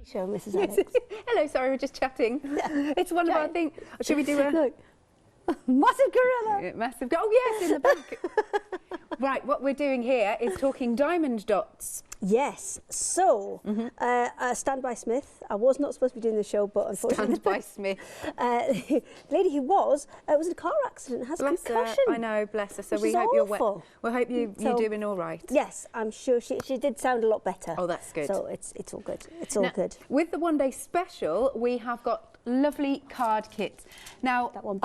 show, Mrs. Alex. Hello, sorry, we're just chatting. It's one of our things. Should we do a... Look. Massive gorilla! Massive... Oh, yes, in the back. Right, what we're doing here is talking diamond dots. Yes, so, Stand by Smith. I was not supposed to be doing the show, but unfortunately... Stand by Smith. The lady who was in a car accident, has a concussion. I know, bless her. So we hope you're well. We hope you're doing all right. Yes, I'm sure she did sound a lot better. Oh, that's good. So it's all good. It's all good. With the one day special, we have got lovely card kits. Now, I've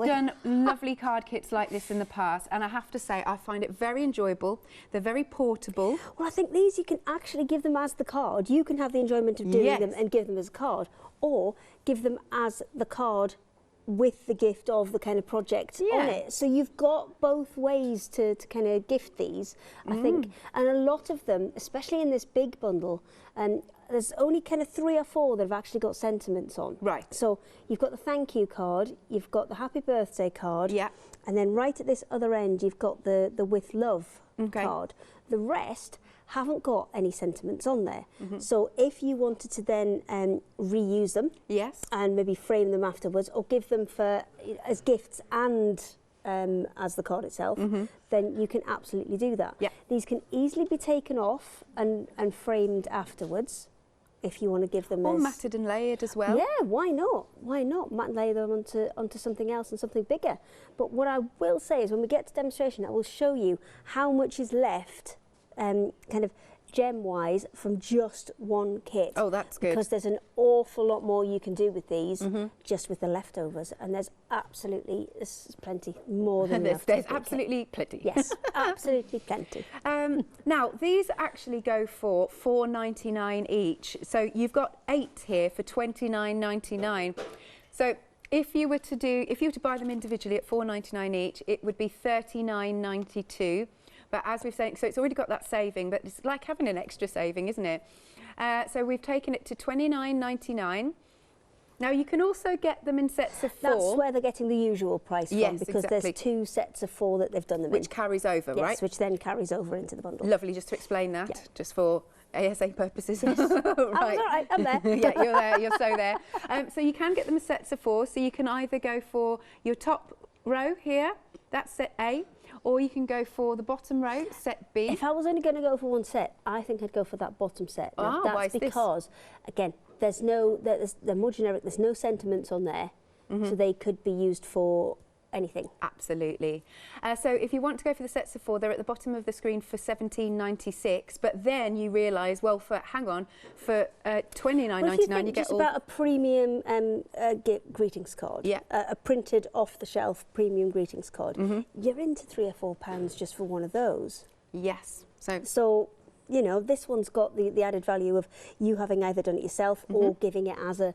done lovely card kits like this in the past, and I have to say, I find it very enjoyable. They're very portable. Well, I think these you can actually give them as the card. You can have the enjoyment of doing them and give them as a card, or give them as the card with the gift of the kind of project on it. So you've got both ways to kind of gift these, I think. And a lot of them, especially in this big bundle, there's only kind of 3 or 4 that have actually got sentiments on. Right. So you've got the thank you card, you've got the happy birthday card, and then right at this other end you've got the with love card. The rest haven't got any sentiments on there. So if you wanted to then reuse them, and maybe frame them afterwards, or give them as gifts and as the card itself, then you can absolutely do that. These can easily be taken off and framed afterwards, if you want to give them matted and layered as well. Yeah, why not? Why not? Matte and layer them onto something else and something bigger. But what I will say is when we get to demonstration, I will show you how much is left kind of gem-wise from just one kit. Oh, that's good. Because there's an awful lot more you can do with these just with the leftovers, and there's plenty, more than enough. There's absolutely plenty. Yes, absolutely plenty. Now, these actually go for $4.99 each. So you've got 8 here for $29.99. So if you were to buy them individually at $4.99 each, it would be $39.92. But as we've said, so it's already got that saving, but it's like having an extra saving, isn't it? So we've taken it to $29.99. Now, you can also get them in sets of 4. That's where they're getting the usual price from, because there's 2 sets of 4 that they've done them in. Which carries over, right? Yes, which then carries over into the bundle. Lovely, just to explain that, just for ASA purposes. Yes. Right. All right, I'm there. Yeah, you're there, you're so there. So you can get them in sets of 4, so you can either go for your top row here, that's set A, or you can go for the bottom row, set B. If I was only going to go for one set, I think I'd go for that bottom set. Now, that's because, again, there's they're more generic, there's no sentiments on there, so they could be used for anything. Absolutely. So if you want to go for the sets of 4, they're at the bottom of the screen for $17.96, but then you realise, well, for $29.99 you get just about a premium greetings card, a printed off-the-shelf premium greetings card, you're into £3 or £4 just for one of those. Yes. So you know, this one's got the added value of you having either done it yourself or giving it as a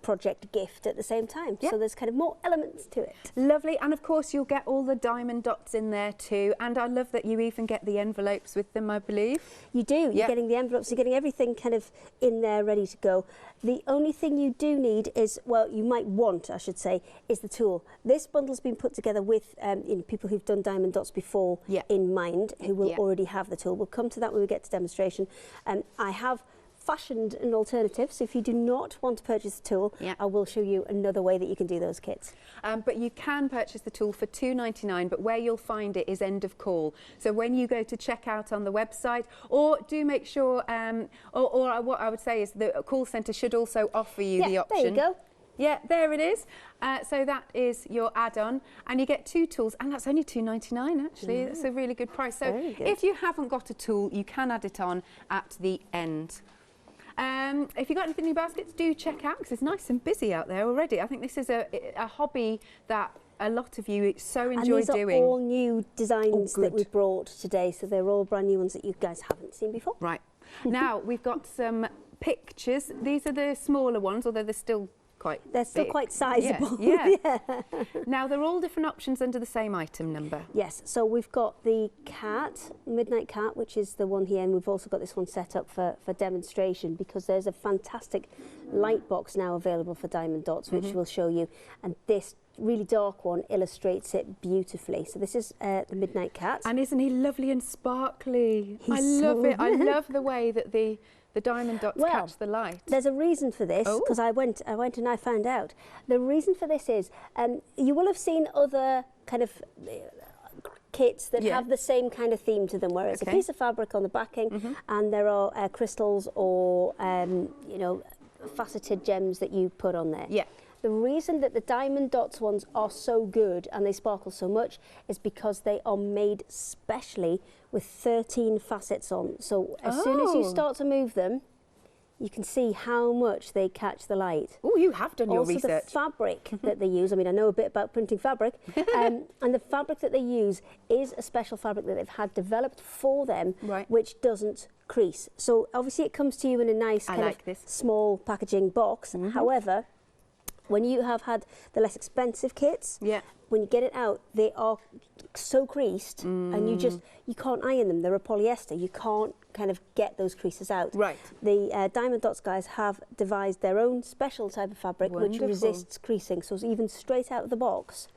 project gift at the same time. So there's kind of more elements to it. Lovely. And of course you'll get all the diamond dots in there too. And I love that you even get the envelopes with them, I believe. You do. You're getting the envelopes, you're getting everything kind of in there ready to go. The only thing you do need is, well, you might want, I should say, is the tool. This bundle's been put together with you know, people who've done diamond dots before in mind, who will already have the tool. We'll come to that when we get to demonstration. I have fashioned an alternative, so if you do not want to purchase the tool, I will show you another way that you can do those kits. But you can purchase the tool for $2.99, but where you'll find it is end of call. So when you go to check out on the website, or do make sure, or what I would say is the call centre should also offer you the option. There you go. Yeah, there it is. So that is your add-on, and you get 2 tools, and that's only $2.99 actually. That's a really good price. So if you haven't got a tool, you can add it on at the end. If you've got anything in your baskets, do check out, because it's nice and busy out there already. I think this is a hobby that a lot of you so enjoy doing. And these are all new designs that we've brought today, so they're all brand new ones that you guys haven't seen before. Right. Now, we've got some pictures. These are the smaller ones, although they're still quite still quite sizable. Now, they're all different options under the same item number. Yes, so we've got the cat, Midnight Cat, which is the one here, and we've also got this one set up for demonstration, because there's a fantastic light box now available for diamond dots, which we'll show you, and this really dark one illustrates it beautifully. So this is the Midnight Cat. And isn't he lovely and sparkly? I love it. I love the way that the the diamond dots catch the light? There's a reason for this, because I went and I found out. The reason for this is, you will have seen other kind of kits that have the same kind of theme to them, where it's a piece of fabric on the backing and there are crystals or, you know, faceted gems that you put on there. Yeah. The reason that the diamond dots ones are so good and they sparkle so much is because they are made specially with 13 facets on. So as soon as you start to move them, you can see how much they catch the light. Oh, you have done your research. Also the fabric that they use, I mean, I know a bit about printing fabric, and the fabric that they use is a special fabric that they've had developed for them, which doesn't crease. So obviously it comes to you in a nice kind of small packaging box. However, when you have had the less expensive kits, when you get it out, they are so creased and you can't iron them. They're a polyester. You can't kind of get those creases out. Right. The Diamond Dots guys have devised their own special type of fabric which resists creasing. So even straight out of the box,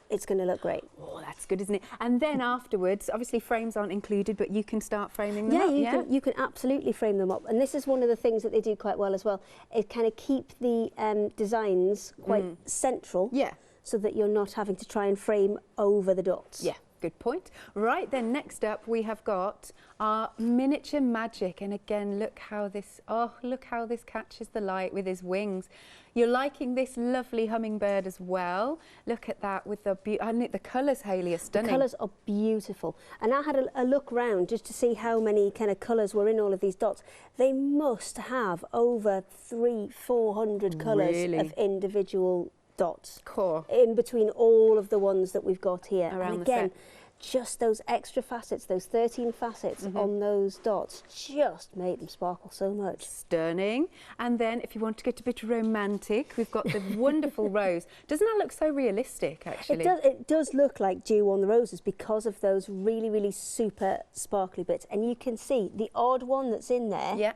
it's going to look great. Oh, that's good, isn't it? And then afterwards, obviously frames aren't included, but you can start framing them up. You can absolutely frame them up. And this is one of the things that they do quite well as well. It kind of keep the designs quite central. Yeah. So that you're not having to try and frame over the dots. Yeah, good point. Right, then next up we have got our miniature magic. And again, look how this catches the light with his wings. You're liking this lovely hummingbird as well. Look at that with the the colours, Hayley, are stunning. The colours are beautiful. And I had a look round just to see how many kind of colours were in all of these dots. They must have over 300-400 colours of individual dots in between all of the ones that we've got here. And again, just those extra facets, those 13 facets on those dots, just make them sparkle so much. Stunning. And then if you want to get a bit romantic, we've got the wonderful rose. Doesn't that look so realistic, actually? It does look like dew on the roses because of those really, really super sparkly bits. And you can see the odd one that's in there. Yeah.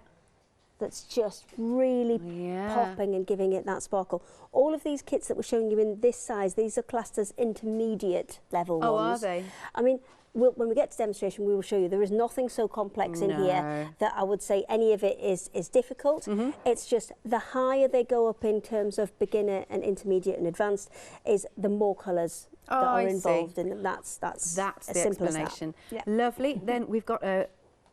That's just really popping and giving it that sparkle. All of these kits that we're showing you in this size, these are classed as intermediate level ones. Oh, are they? I mean, when we get to demonstration, we will show you there is nothing so complex in here that I would say any of it is difficult. It's just the higher they go up in terms of beginner and intermediate and advanced, is the more colours that are involved in them. That's as simple as that. Yeah. Lovely. Then we've got a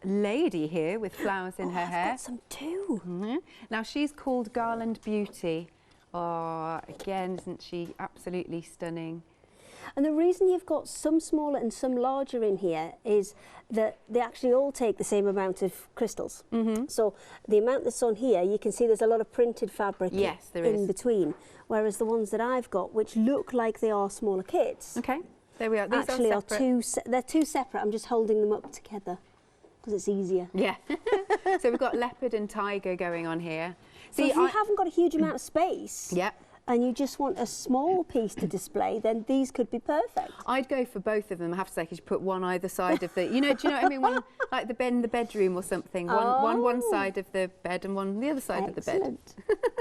lady here with flowers in her hair. I've got some too. Now she's called Garland Beauty. Oh, again, isn't she absolutely stunning? And the reason you've got some smaller and some larger in here is that they actually all take the same amount of crystals. So the amount that's on here, you can see there's a lot of printed fabric in between, whereas the ones that I've got, which look like they are smaller kits, there we are. These actually are they're two separate. I'm just holding them up together because it's easier. Yeah. So we've got leopard and tiger going on here. So if you haven't got a huge amount of space, and you just want a small piece to display, then these could be perfect. I'd go for both of them, I have to say, because you put one either side of the, do you know what I mean? One, like the bed in the bedroom or something. One side of the bed and one the other side of the bed. Well,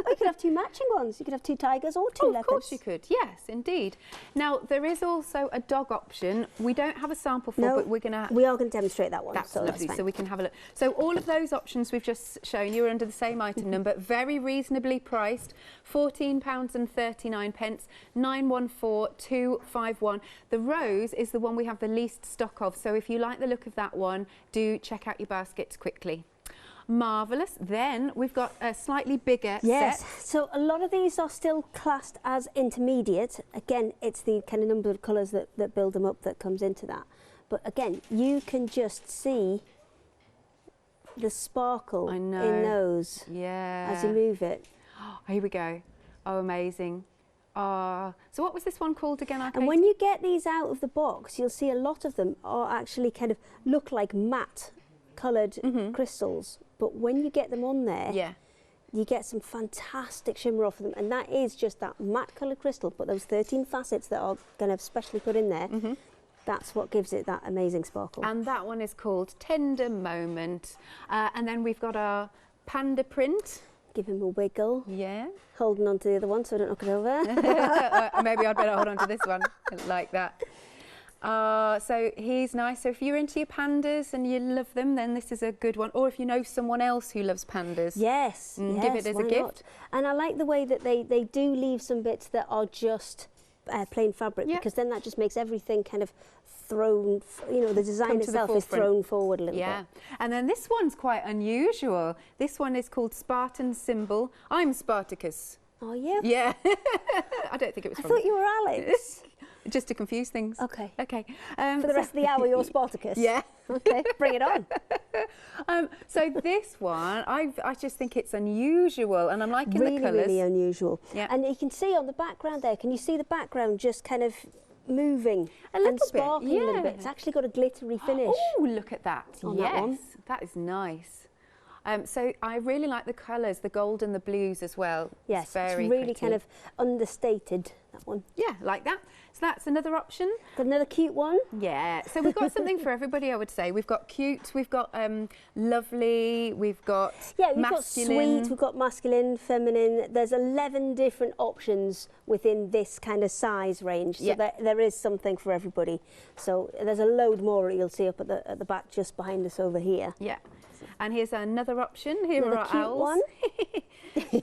you could have two matching ones. You could have two tigers or two leopards. Of course you could, yes, indeed. Now, there is also a dog option. We don't have a sample for, but we are going to demonstrate that one. That's lovely, so we can have a look. So all of those options we've just shown you are under the same item number, very reasonably priced, £14.39, 914251. The rose is the one we have the least stock of, so if you like the look of that one, do check out your baskets quickly. Marvellous. Then we've got a slightly bigger set. So a lot of these are still classed as intermediate. Again, it's the kind of number of colours that build them up that comes into that. But again, you can just see the sparkle in those as you move it. Here we go. Oh, amazing. So what was this one called again? And when you get these out of the box, you'll see a lot of them are actually kind of look like matte coloured crystals. But when you get them on there, you get some fantastic shimmer off of them. And that is just that matte coloured crystal, but those 13 facets that are going to specially put in there, that's what gives it that amazing sparkle. And that one is called Tender Moment. And then we've got our panda print. Give him a wiggle. Yeah. Holding on to the other one so I don't knock it over. Maybe I'd better hold on to this one like that. So he's nice. So if you're into your pandas and you love them, then this is a good one. Or if you know someone else who loves pandas, yes, give it as a gift. Not? And I like the way that they do leave some bits that are just plain fabric, because then that just makes everything kind of thrown, you know, the design itself is thrown forward a little bit. And then this one's quite unusual. This one is called Spartan Symbol. I'm Spartacus. Are you? Yeah. I don't think it was I from thought you were Alex. Just to confuse things. Okay. Okay. For the rest of the hour, you're Spartacus. Yeah. Okay, bring it on. So this one, I just think it's unusual, and I'm liking the colours. Really unusual. Yeah. And you can see on the background there, can you see the background just kind of moving and sparkling a little bit? It's actually got a glittery finish. Oh, look at that. On yes, that one. that is nice. So I really like the colours, the gold and the blues as well. Yes, it's very really pretty. kind of understated, that one. Yeah, like that. So that's another option. Got another cute one. Yeah, so we've got something for everybody, I would say. We've got cute, we've got lovely, we've got we've masculine. got sweet, we've got masculine, feminine. There's 11 different options within this kind of size range. So there is something for everybody. So there's a load more you'll see up at the back just behind us over here. Yeah. And here's another option. Here are our cute owls. One.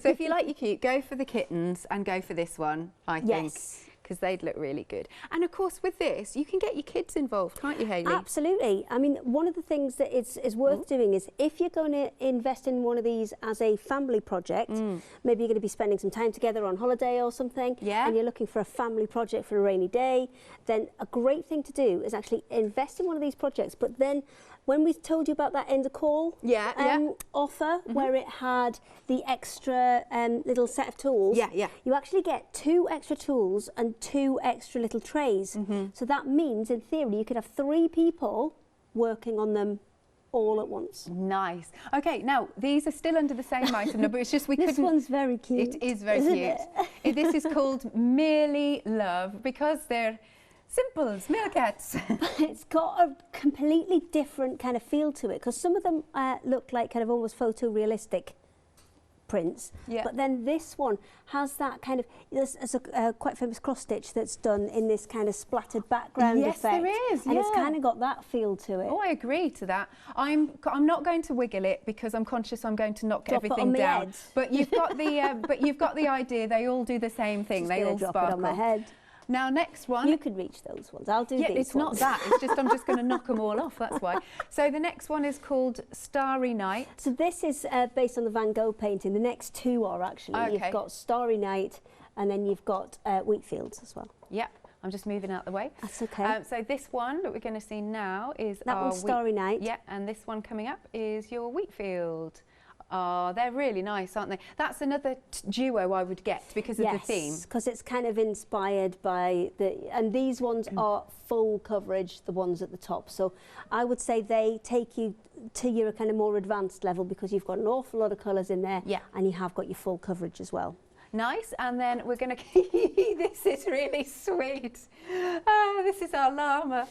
So if you like your cute, go for the kittens and go for this one, I think. Yes. Because they'd look really good. And of course with this, you can get your kids involved, can't you, Hayley? Absolutely. I mean, one of the things that is worth doing is if you're going to invest in one of these as a family project, maybe you're going to be spending some time together on holiday or something, and you're looking for a family project for a rainy day, then a great thing to do is actually invest in one of these projects. But then when we told you about that end of call offer where it had the extra little set of tools, you actually get 2 extra tools and 2 extra little trays. So that means, in theory, you could have 3 people working on them all at once. Nice. Okay, now these are still under the same item number. It's just we couldn't. This one's very cute. It is very cute. This is called Merely Love because they're simples, meerkats. It's got a completely different kind of feel to it because some of them look like kind of almost photorealistic prints, but then this one has that kind of, there's a quite famous cross stitch that's done in this kind of splattered background effect. There is, and it's kind of got that feel to it. Oh, I agree to that. I'm not going to wiggle it because I'm conscious I'm going to knock everything down. Head. But you've got the idea. They all do the same thing. They all drop sparkle. it on my head. Now, next one. You could reach those ones. I'll do these it's ones. not that. It's just I'm just going to knock them all off. That's why. So the next one is called Starry Night. So this is based on the Van Gogh painting. The next 2 are actually. Okay. You've got Starry Night and then you've got Wheatfields as well. Yep. I'm just moving out the way. That's okay. So this one that we're going to see now is that one's Starry Night. Yeah, and this one coming up is your Wheatfield. Oh, they're really nice, aren't they? That's another duo I would get because of the theme. Yes, because it's kind of inspired by and these ones are full coverage, the ones at the top. So I would say they take you to your kind of more advanced level because you've got an awful lot of colours in there and you have got your full coverage as well. Nice, and then we're going to, this is really sweet. This is our llama.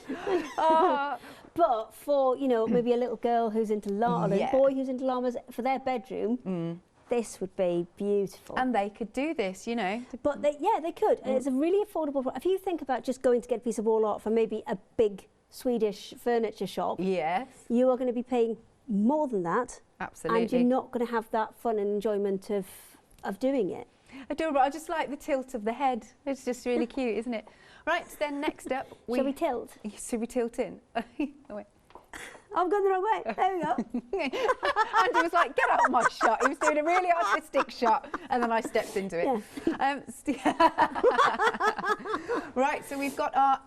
But for, you know, maybe a little girl who's into llamas, a boy who's into llamas, for their bedroom, this would be beautiful. And they could do this, you know. But they could. And it's a really affordable. If you think about just going to get a piece of wall art from maybe a big Swedish furniture shop, you are going to be paying more than that. Absolutely. And you're not going to have that fun and enjoyment of doing it. Adorable. I just like the tilt of the head. It's just really cute, isn't it? Right, then next up... Shall we tilt? Should we tilt in? Oh, wait. I've gone the wrong way. There we go. Andrew was like, get out of my shot. He was doing a really artistic shot. And then I stepped into it. Right, so we've got our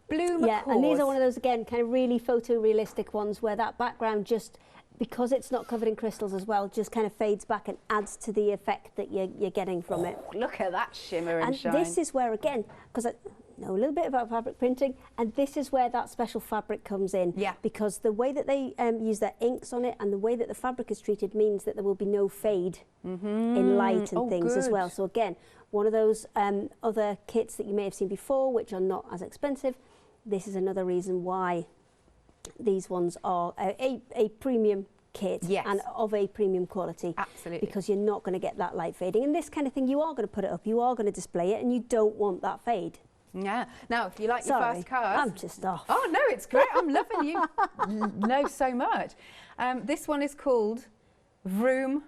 blue macaws. Yeah, and these are one of those, again, kind of really photorealistic ones where that background just... because it's not covered in crystals as well, just kind of fades back and adds to the effect that you're getting from it. Look at that shimmer and shine. And this is where, again, because I know a little bit about fabric printing, and this is where that special fabric comes in. Yeah. Because the way that they use their inks on it and the way that the fabric is treated means that there will be no fade in light and things as well. So again, one of those other kits that you may have seen before, which are not as expensive, this is another reason why these ones are a premium kit and of a premium quality. Absolutely. Because you're not going to get that light fading. And this kind of thing, you are going to put it up, you are going to display it, and you don't want that fade. Yeah. Now, if you like your fast cars... I'm just off. Oh, no, it's great. I'm loving you. Know so much. This one is called Vroom.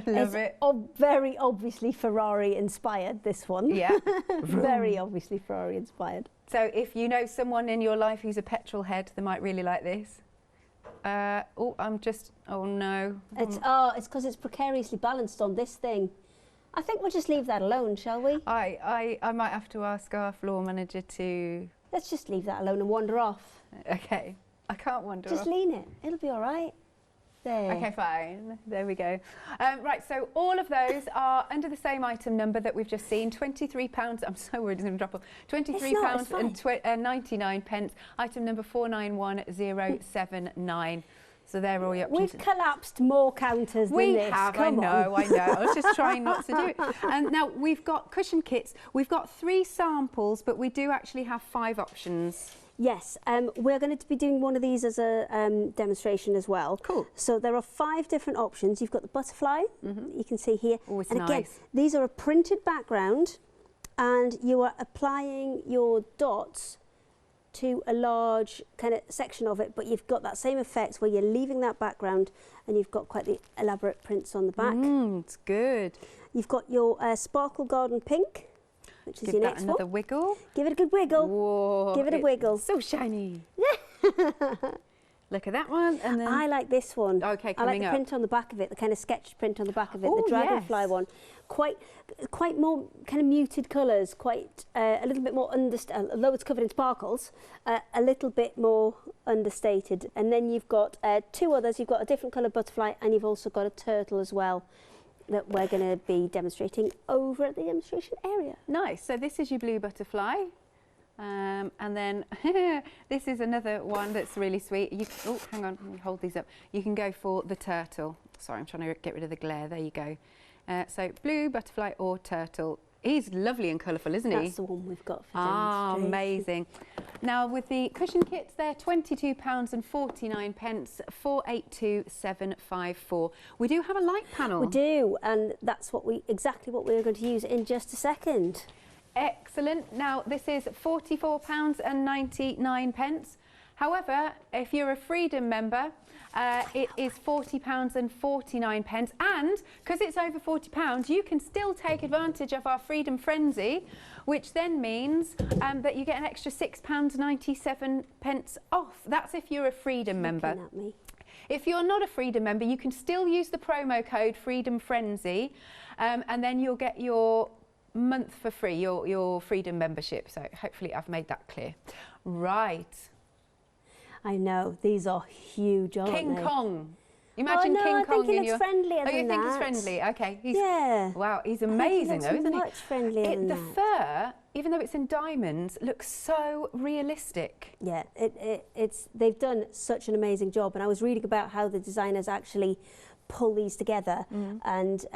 Love it. Very obviously Ferrari inspired, this one. Yeah. Very obviously Ferrari inspired. So if you know someone in your life who's a petrol head, they might really like this. Oh no. It's because it's precariously balanced on this thing. I think we'll just leave that alone, shall we? I might have to ask our floor manager to... Let's just leave that alone and wander off. Okay. I can't wander off. Just lean it. It'll be all right. There. Okay, fine. There we go. Right, so all of those are under the same item number that we've just seen, £23. I'm so worried it's going to drop off. £23 and 99 pence. Item number 491079. So they're all your options. We've collapsed more counters than this. We have, I know. I was just trying not to do it. And now we've got cushion kits. We've got 3 samples, but we do actually have 5 options. Yes, we're going to be doing one of these as a demonstration as well. Cool. So there are 5 different options. You've got the butterfly, you can see here. Oh, it's and nice. Again, these are a printed background, and you are applying your dots to a large kind of section of it, but you've got that same effect where you're leaving that background and you've got quite the elaborate prints on the back. It's good. You've got your Sparkle Garden Pink, which is your next one. Give that another wiggle. Give it a good wiggle. Whoa, give it a wiggle. So shiny. Look at that one. And then I like this one. Okay, I like the print on the back of it, the kind of sketched print on the back of it, the dragonfly one. Quite more kind of muted colours, quite a little bit more although it's covered in sparkles, a little bit more understated. And then you've got 2 others. You've got a different colour butterfly, and you've also got a turtle as well that we're going to be demonstrating over at the demonstration area. Nice. So this is your blue butterfly. And then this is another one that's really sweet. Oh, hang on, let me hold these up. You can go for the turtle. Sorry, I'm trying to get rid of the glare. There you go. So blue butterfly or turtle. He's lovely and colourful, isn't he? That's the one we've got for demonstration. Amazing. Now with the cushion kits, they're £22 and 49 pence, 482754. We do have a light panel. We do, and that's exactly what we're going to use in just a second. Excellent. Now this is £44 and 99 pence. However, if you're a Freedom member, it is £40 and 49 pence. And because it's over £40, you can still take advantage of our Freedom Frenzy, which then means that you get an extra £6.97 off. That's if you're a Freedom member. Looking at me. If you're not a Freedom member, you can still use the promo code Freedom Frenzy, and then you'll get your month for free, your Freedom membership. So hopefully I've made that clear. Right. I know, these are huge, aren't they? King Kong. Imagine King Kong in your... Oh, I think he looks friendlier than that. Oh, you think he's friendly? Okay. Yeah. Wow, he's amazing though, isn't he? Much friendlier than the that. fur, even though it's in diamonds, looks so realistic. Yeah, they've done such an amazing job, and I was reading about how the designers actually pull these together, and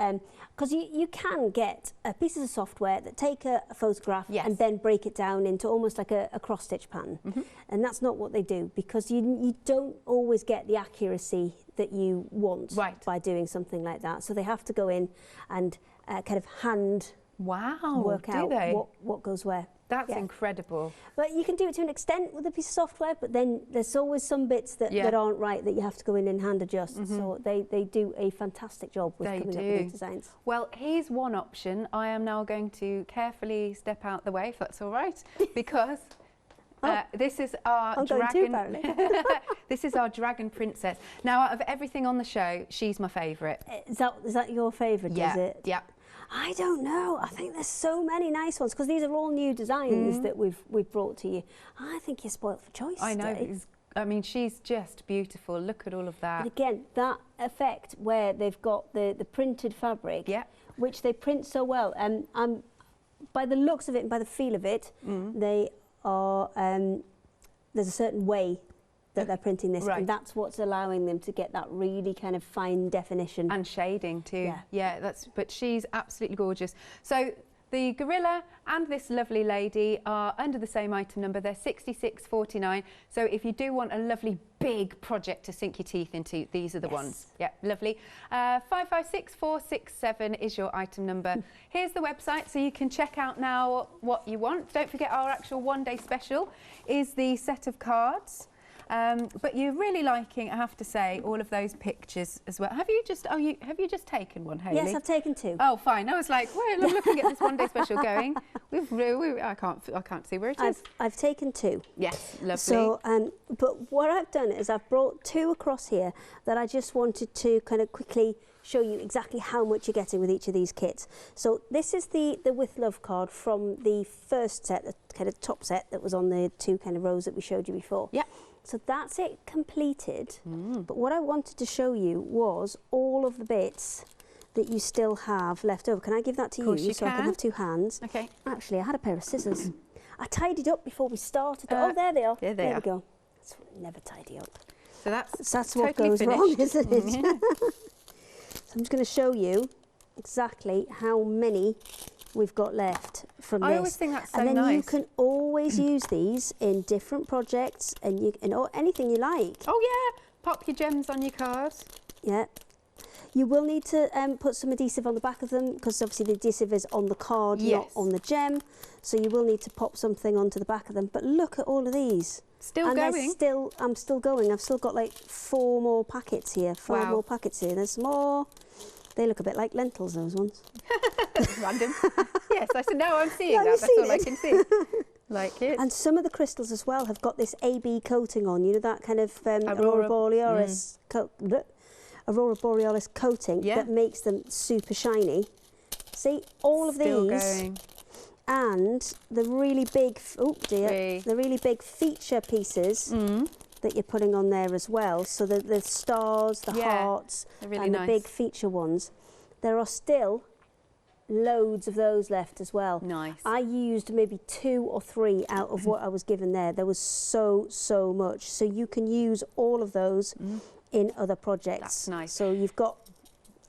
because you can get pieces of software that take a photograph and then break it down into almost like a cross-stitch pattern, and that's not what they do, because you don't always get the accuracy that you want by doing something like that. So they have to go in and kind of hand work out what goes where. That's incredible. But you can do it to an extent with a piece of software, but then there's always some bits that aren't right that you have to go in and hand adjust. So they do a fantastic job with coming up with these designs. Well, here's one option. I am now going to carefully step out the way, if that's all right, because this is our dragon. This is our dragon princess. Now, out of everything on the show, she's my favourite. Is that your favourite? Is it? Yeah. I don't know. I think there's so many nice ones, because these are all new designs that we've brought to you. I think you're spoilt for choice. I know. I mean, she's just beautiful. Look at all of that. And again, that effect where they've got the printed fabric, which they print so well. By the looks of it and by the feel of it, they are. There's a certain way that they're printing this, and that's what's allowing them to get that really kind of fine definition and shading too. But she's absolutely gorgeous. So The gorilla and this lovely lady are under the same item number. They're £66.49. So if you do want a lovely big project to sink your teeth into, these are the ones. Yeah, lovely. 556467 is your item number. Here's the website, so you can check out now what you want. Don't forget, our actual one-day special is the set of cards. But you're really liking, I have to say, all of those pictures as well. Have you just taken one, Hayley? Yes, I've taken 2. Oh, fine. I was like, well, I'm looking at this one-day special going. I can't see where it is. I've taken 2. Yes, lovely. So, but what I've done is I've brought 2 across here that I just wanted to kind of quickly show you exactly how much you're getting with each of these kits. So this is the With Love card from the first set, the kind of top set that was on the 2 kind of rows that we showed you before. Yeah. So that's it completed. But what I wanted to show you was all of the bits that you still have left over. Can I give that to you so I can have 2 hands? Okay. Actually, I had a pair of scissors. I tidied up before we started. Oh, there they are. There we go. That's never tidy up. So that's what totally goes finished. wrong, isn't it? Yeah. So I'm just going to show you exactly how many we've got left from this. I always think that's so nice. And then you nice. can always use these in different projects and anything you like. Oh yeah, pop your gems on your cards. Yeah. You will need to put some adhesive on the back of them because obviously the adhesive is on the card, not on the gem. So you will need to pop something onto the back of them. But look at all of these. Still going? I'm still going. I've still got like 4 more packets here. 5 more packets here. There's more. They look a bit like lentils, those ones. Random. Yes, I said, no, I'm seeing that. That's all I can see. Like it. And some of the crystals as well have got this AB coating on. You know, that kind of Aurora Borealis, Aurora Borealis coating that makes them super shiny. See, all of Still these. Going. And the really big, the really big feature pieces that you're putting on there as well. So the stars, the hearts, really and nice. the big feature ones. There are still loads of those left as well. Nice. I used maybe 2 or 3 out of what I was given there. There was so much. So you can use all of those in other projects. That's nice. So you've got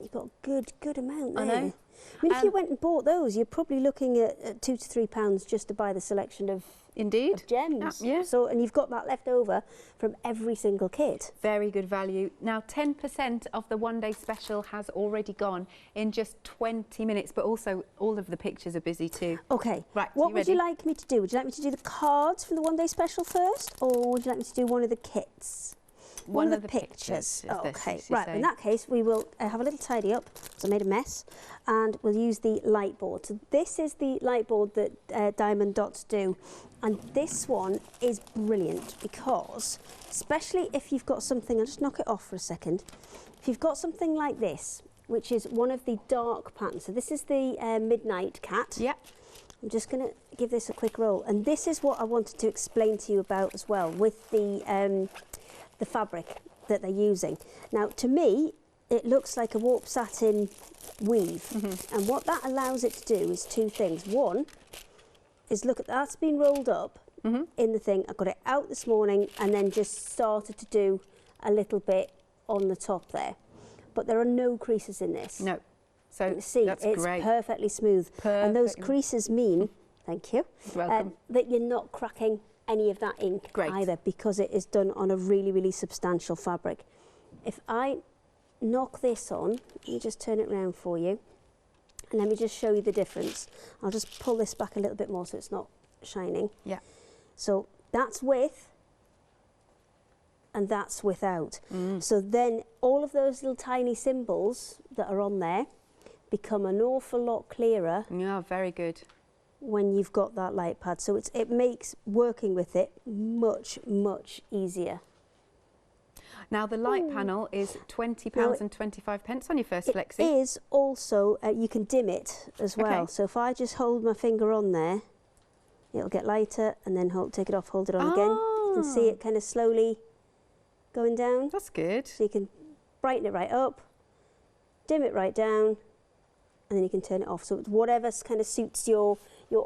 a good amount there. I know. I mean, if you went and bought those, you're probably looking at £2 to £3 just to buy the selection of gems. Yeah. So, and you've got that left over from every single kit. Very good value. Now, 10% of the one-day special has already gone in just 20 minutes, but also all of the pictures are busy too. Okay. Right. What would you like me to do? Would you like me to do the cards from the one-day special first, or would you like me to do one of the kits? One of the pictures. Okay, right. In that case, we will have a little tidy up. So I made a mess, and we'll use the light board. So this is the light board that Diamond Dots do, and this one is brilliant because, especially if you've got something, I'll just knock it off for a second. If you've got something like this, which is one of the dark patterns. So this is the Midnight Cat. Yep. I'm just going to give this a quick roll, and this is what I wanted to explain to you about as well with the fabric that they're using. Now, to me, it looks like a warp satin weave. And what that allows it to do is 2 things. One is, look, that's been rolled up in the thing. I got it out this morning and then just started to do a little bit on the top there. But there are no creases in this. No. So see, that's it's great. Perfectly smooth. And those creases mean, thank you, welcome, that you're not cracking any of that ink either, because it is done on a really substantial fabric. If I knock this on, let me just turn it around for you, and let me just show you the difference. I'll just pull this back a little bit more so it's not shining. Yeah. So that's with, and that's without. So then all of those little tiny symbols that are on there become an awful lot clearer. Yeah, very good. When you've got that light pad, so it makes working with it much easier. Now the light panel is £20 and 25 pence on your first flexi. It is also you can dim it as well. Okay. So if I just hold my finger on there, it'll get lighter, and then take it off, hold it on again. You can see it kind of slowly going down. That's good. So you can brighten it right up, dim it right down, and then you can turn it off. So it's whatever kind of suits your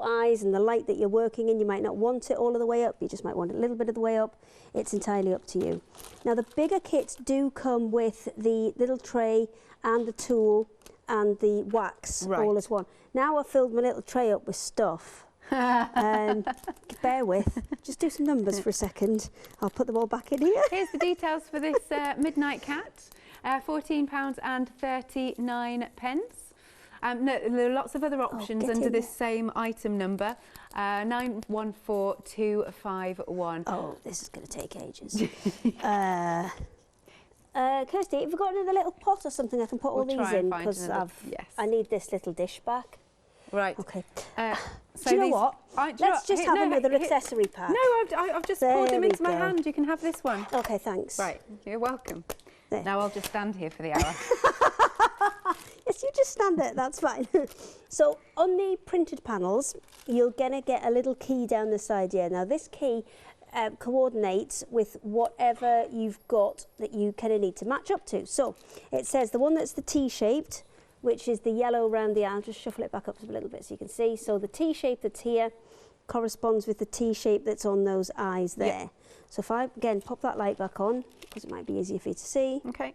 eyes and the light that you're working in. You might not want it all of the way up, you just might want it a little bit of the way up. It's entirely up to you. Now the bigger kits do come with the little tray and the tool and the wax all as one. Now I've filled my little tray up with stuff. Bear with, just do some numbers for a second. I'll put them all back in here. Here's the details for this Midnight Cat, £14.39. No, there are lots of other options under this same item number, 914251. Oh, this is going to take ages. Kirsty, have you got another little pot or something I can put all these in? Because I need this little dish back. Right. Okay. So do you know what? Let's just have another accessory pack. No, I've just poured them into my hand. You can have this one. Okay, thanks. Right, you're welcome. There. Now I'll just stand here for the hour. Yes, you just stand there, that's fine. So on the printed panels, you're going to get a little key down the side here. Now this key coordinates with whatever you've got that you kind of need to match up to. So it says the one that's the T-shaped, which is the yellow around the eye. I'll just shuffle it back up a little bit so you can see. So the T-shape that's here corresponds with the T-shape that's on those eyes there. Yep. So if I, again, pop that light back on, because it might be easier for you to see. Okay.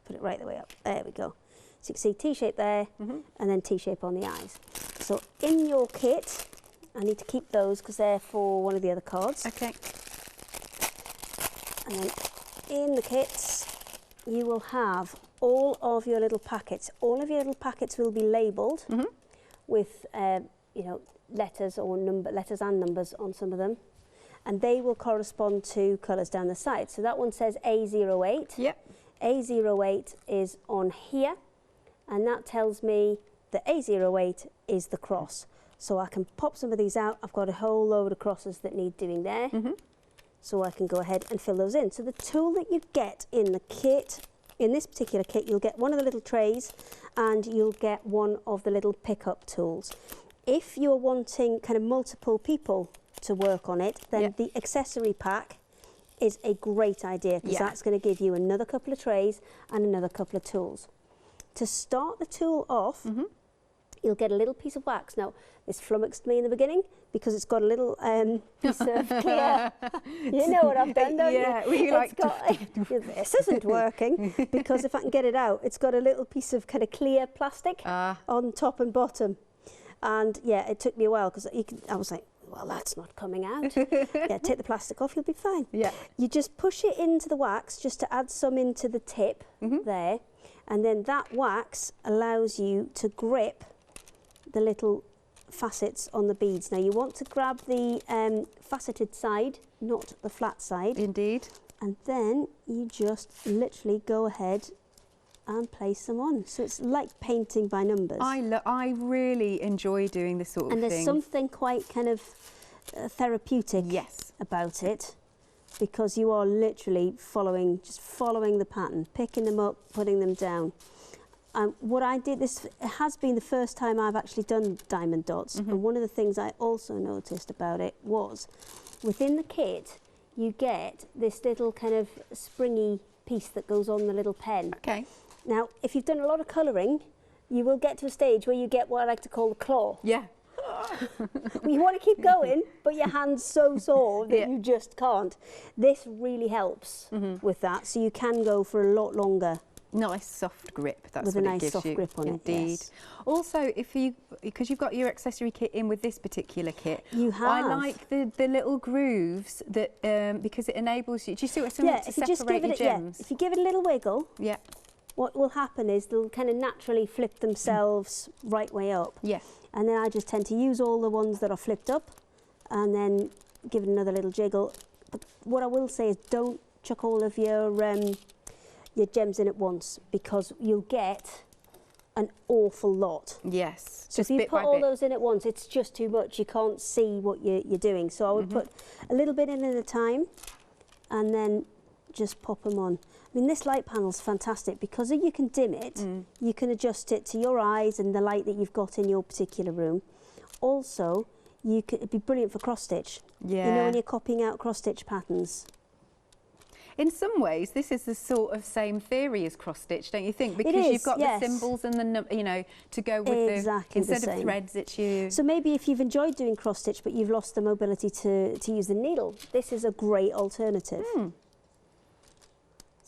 Put it right the way up. There we go. So you can see T-shape there, and then T-shape on the eyes. So in your kit, I need to keep those because they're for one of the other cards. Okay. And then in the kits, you will have all of your little packets. All of your little packets will be labelled with, you know, letters and numbers on some of them, and they will correspond to colours down the side. So that one says A08. Yep. A08 is on here, and that tells me that A08 is the cross. So I can pop some of these out. I've got a whole load of crosses that need doing there. So I can go ahead and fill those in. So the tool that you get in the kit, in this particular kit, you'll get one of the little trays and you'll get one of the little pickup tools. If you're wanting kind of multiple people to work on it, then the accessory pack is a great idea, because that's going to give you another couple of trays and another couple of tools. To start the tool off, you'll get a little piece of wax. Now, this flummoxed me in the beginning because it's got a little piece of clear. You know what I've done, don't you? We like this isn't working, because if I can get it out, it's got a little piece of kind of clear plastic on top and bottom. And yeah, it took me a while because I was like, well, that's not coming out. Yeah, take the plastic off, you'll be fine. Yeah. You just push it into the wax just to add some into the tip there. And then that wax allows you to grip the little facets on the beads. Now you want to grab the faceted side, not the flat side. Indeed. And then you just literally go ahead and place them on. So it's like painting by numbers. I really enjoy doing this sort of thing. And there's something quite kind of therapeutic about it, because you are literally just following the pattern, picking them up, putting them down. What I did, this has been the first time I've actually done diamond dots, and one of the things I also noticed about it was, within the kit, you get this little kind of springy piece that goes on the little pen. Okay. Now, if you've done a lot of colouring, you will get to a stage where you get what I like to call the claw. Yeah. You want to keep going, but your hand's so sore that you just can't. This really helps with that, so you can go for a lot longer. Nice soft grip. That's with what a nice it gives soft you. grip on Indeed. it. Yes. Also, because you've got your accessory kit in with this particular kit, you have. I like the little grooves that because it enables you. Do you see what to separate your gems? If you give it a little wiggle, what will happen is they'll kind of naturally flip themselves right way up. Yeah. And then I just tend to use all the ones that are flipped up, and then give it another little jiggle. But what I will say is, don't chuck all of your gems in at once, because you'll get an awful lot. Yes. So if you put all those in at once, it's just too much. You can't see what you're doing. So I would put a little bit in at a time, and then just pop them on. I mean, this light panel's fantastic because you can dim it. You can adjust it to your eyes and the light that you've got in your particular room. Also, it'd be brilliant for cross stitch. Yeah. You know, when you're copying out cross stitch patterns. In some ways, this is the sort of same theory as cross stitch, don't you think? Because you've got the symbols and the to go with instead of threads, it's you. So maybe if you've enjoyed doing cross stitch but you've lost the mobility to use the needle, this is a great alternative.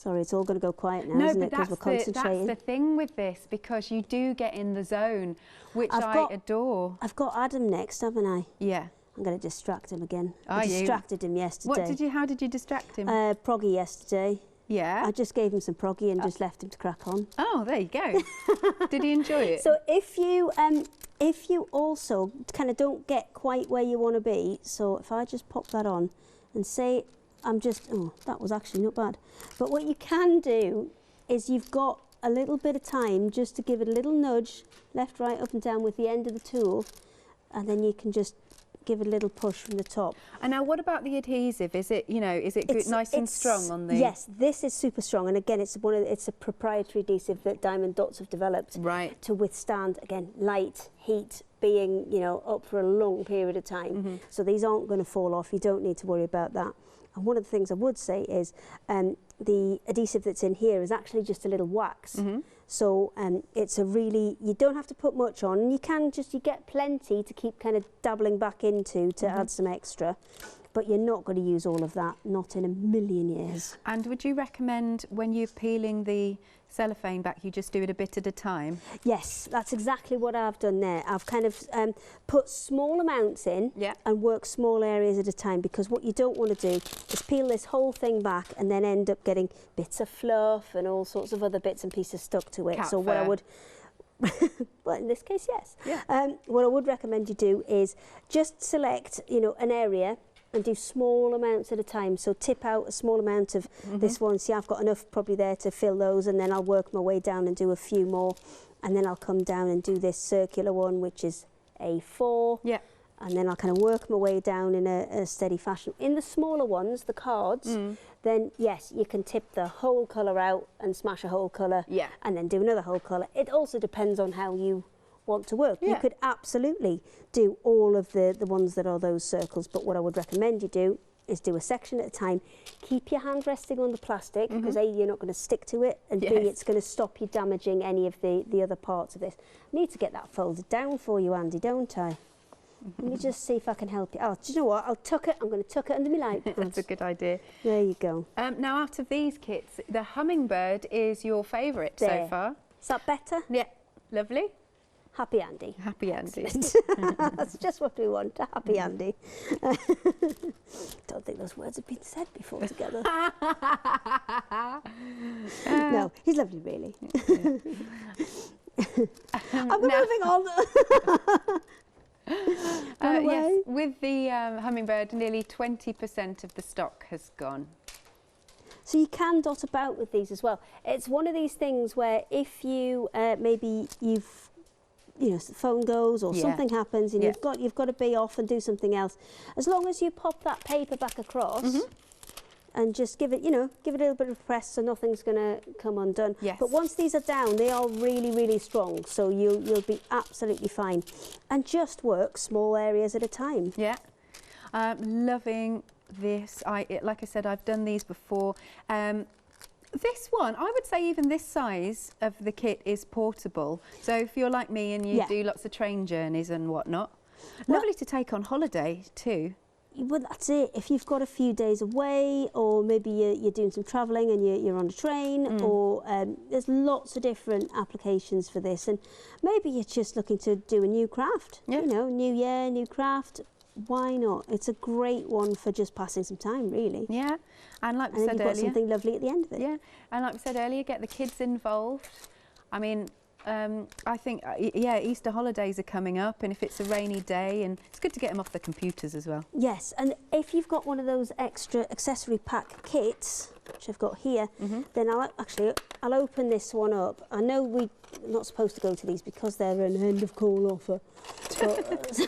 Sorry, it's all going to go quiet now, isn't it? Because we're concentrating. That's the thing with this, because you do get in the zone, which I adore. I've got Adam next, haven't I? Yeah. I'm going to distract him again. I distracted him yesterday. How did you distract him? Proggy yesterday. Yeah. I just gave him some proggy and just left him to crack on. Oh, there you go. Did he enjoy it? So if you also kind of don't get quite where you want to be, so if I just pop that on and say that was actually not bad. But what you can do is you've got a little bit of time just to give it a little nudge, left, right, up and down with the end of the tool, and then you can just give it a little push from the top. And now what about the adhesive? Is it, good, nice and strong on the... Yes, this is super strong, and again it's a proprietary adhesive that Diamond Dots have developed to withstand, again, light, heat, being, up for a long period of time. So these aren't going to fall off. You don't need to worry about that. And one of the things I would say is the adhesive that's in here is actually just a little wax. So it's you don't have to put much on. You get plenty to keep kind of dabbling back into to add some extra. But you're not going to use all of that, not in a million years. And would you recommend when you're peeling the cellophane back, you just do it a bit at a time? Yes, that's exactly what I've done there. I've kind of put small amounts in and work small areas at a time, because what you don't want to do is peel this whole thing back and then end up getting bits of fluff and all sorts of other bits and pieces stuck to it. So what I would... well, in this case, yes. What I would recommend you do is just select, an area and do small amounts at a time. So tip out a small amount of this one. See, I've got enough probably there to fill those, and then I'll work my way down and do a few more. And then I'll come down and do this circular one, which is A4. Yeah. And then I'll kind of work my way down in a steady fashion. In the smaller ones, the cards, then yes, you can tip the whole colour out and smash a whole colour and then do another whole colour. It also depends on how you want to work. You could absolutely do all of the ones that are those circles, but what I would recommend you do is do a section at a time. Keep your hand resting on the plastic, because A, you're not going to stick to it, and B, it's going to stop you damaging any of the other parts of this. I need to get that folded down for you, Andy, don't I? Let me just see if I can help you. Oh, do you know what? I'm going to tuck it under my light pad. That's a good idea. There you go. Now, out of these kits, the hummingbird is your favourite so far. Is that better? Yeah. Lovely. Happy Andy. Happy Andy. That's just what we want, a happy Andy. Don't think those words have been said before together. No, he's lovely, really. I'm moving on. Yes, with the hummingbird, nearly 20% of the stock has gone. So you can dot about with these as well. It's one of these things where if you maybe the phone goes or something happens and you've got to be off and do something else, as long as you pop that paper back across and just give it a little bit of press so nothing's going to come undone. But once these are down, they are really, really strong, so you'll be absolutely fine. And just work small areas at a time. Yeah. Loving this. Like I said, I've done these before. This one, I would say even this size of the kit is portable. So if you're like me and you do lots of train journeys and whatnot, lovely to take on holiday too. Well, that's it. If you've got a few days away, or maybe you're doing some travelling and you're on a train, or there's lots of different applications for this. And maybe you're just looking to do a new craft. New year, new craft. Why not? It's a great one for just passing some time, really. Yeah, and like we said earlier, you've got something lovely at the end of it. Yeah, and like we said earlier, get the kids involved. I mean, I think, Easter holidays are coming up, and if it's a rainy day, and it's good to get them off the computers as well. Yes, and if you've got one of those extra accessory pack kits, which I've got here, then I'll open this one up. I know we're not supposed to go to these because they're an end of call offer. But,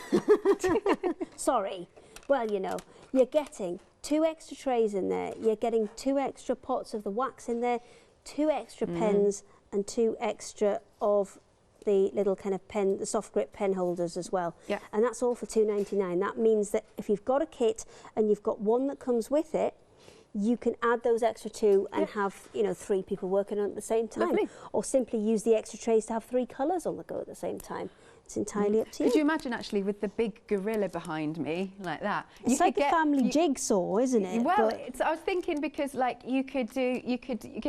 sorry. Well, you're getting 2 extra trays in there. You're getting 2 extra pots of the wax in there, 2 extra pens, and 2 extra of the little kind of pen, the soft grip pen holders as well. Yeah. And that's all for $2.99. That means that if you've got a kit and you've got one that comes with it, you can add those extra 2 and have 3 people working on it at the same time. Lovely. Or simply use the extra trays to have 3 colours on the go at the same time. It's entirely up to you. Could you imagine actually with the big gorilla behind me like that? It's like a family jigsaw, isn't it? Well, I was thinking because like you could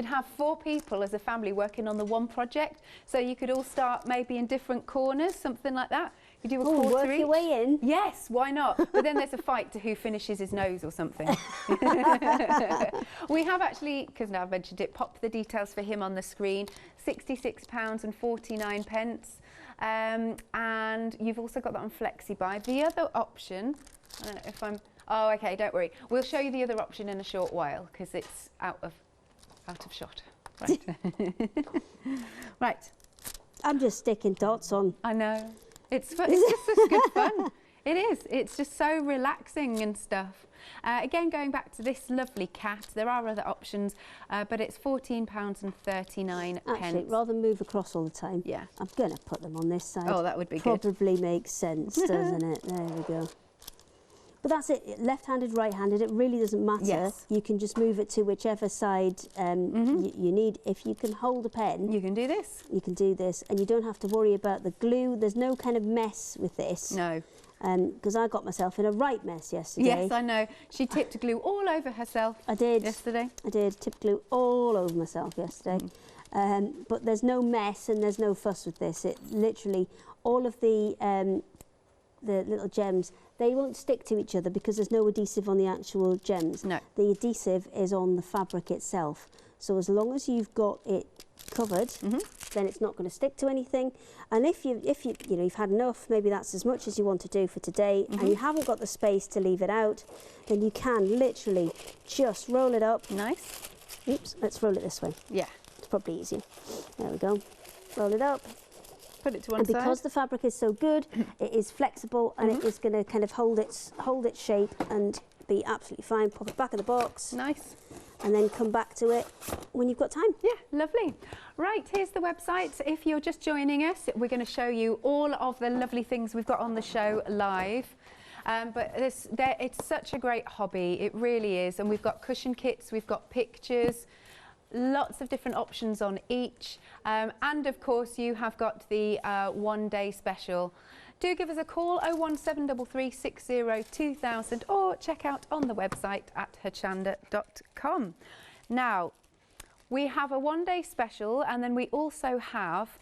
have 4 people as a family working on the one project, so you could all start maybe in different corners, something like that. You do a quarter work each. your way in. Yes, why not? But then there's a fight to who finishes his nose or something. We have actually, because now I've mentioned it, popped the details for him on the screen. £66.49. And you've also got that on FlexiBuy. The other option, I don't know if I'm, oh okay, don't worry. We'll show you the other option in a short while because it's out of shot. Right. Right. I'm just sticking dots on. I know. It's just such good fun. It is. It's just so relaxing and stuff. Again, going back to this lovely cat, there are other options, but it's £14.39. Actually, rather than move across all the time, yeah, I'm going to put them on this side. Oh, that would be good. Probably makes sense, doesn't it? There we go. But that's it, left-handed, right-handed, it really doesn't matter. Yes. You can just move it to whichever side you need. If you can hold a pen... You can do this. You can do this, and you don't have to worry about the glue. There's no kind of mess with this. No. Because I got myself in a right mess yesterday. Yes, I know. She tipped glue all over herself. I did. Yesterday. I did. Tipped glue all over myself yesterday. But there's no mess and there's no fuss with this. It literally, all of the little gems, they won't stick to each other because there's no adhesive on the actual gems. No. The adhesive is on the fabric itself. So as long as you've got it covered, then it's not going to stick to anything. And if you've had enough, maybe that's as much as you want to do for today, and you haven't got the space to leave it out, then you can literally just roll it up. Nice. Oops, let's roll it this way. Yeah. It's probably easier. There we go. Roll it up. Put it to one and side. Because the fabric is so good, it is flexible and it is going to kind of hold its shape and be absolutely fine. Pop it back in the box. Nice. And then come back to it when you've got time. Yeah, lovely. Right, here's the website. If you're just joining us, we're going to show you all of the lovely things we've got on the show live. But it's such a great hobby, it really is. And we've got cushion kits, we've got pictures, lots of different options on each. And of course, you have got the one-day special. Do give us a call, 01733 60 2000, or check out on the website at hochanda.com. Now, we have a one-day special, and then we also have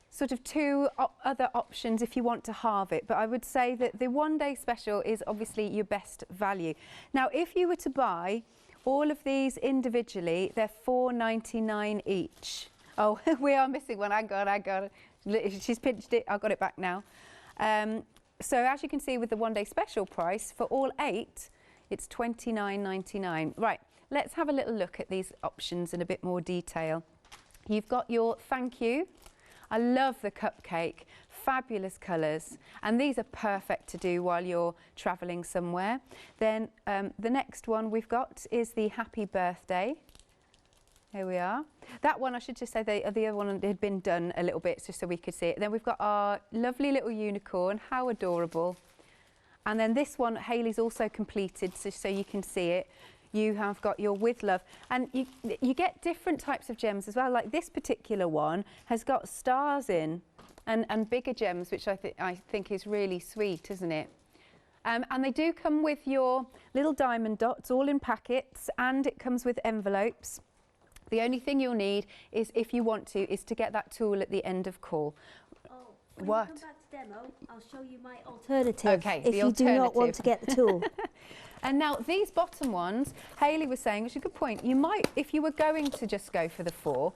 sort of 2 other options if you want to halve it. But I would say that the one-day special is obviously your best value. Now, if you were to buy all of these individually, they're £4.99 each. Oh, we are missing one. I got it. She's pinched it. I've got it back now. So as you can see with the one-day special price, for all 8, it's £29.99. Right, let's have a little look at these options in a bit more detail. You've got your thank you. I love the cupcake, fabulous colours, and these are perfect to do while you're travelling somewhere. Then the next one we've got is the happy birthday. Here we are. That one, I should just say, the other one had been done a little bit just so we could see it. Then we've got our lovely little unicorn, how adorable. And then this one, Hayley's also completed, so you can see it. You have got your with love, and you get different types of gems as well. Like this particular one has got stars in, and bigger gems, which I think is really sweet, isn't it? And they do come with your little diamond dots, all in packets, and it comes with envelopes. The only thing you'll need is, if you want to, is to get that tool at the end of call. Oh, when what? you come back to demo, I'll show you my alternative. Okay, if you do not want to get the tool. And now these bottom ones, Hayley was saying, which is a good point, you might, if you were going to just go for the 4,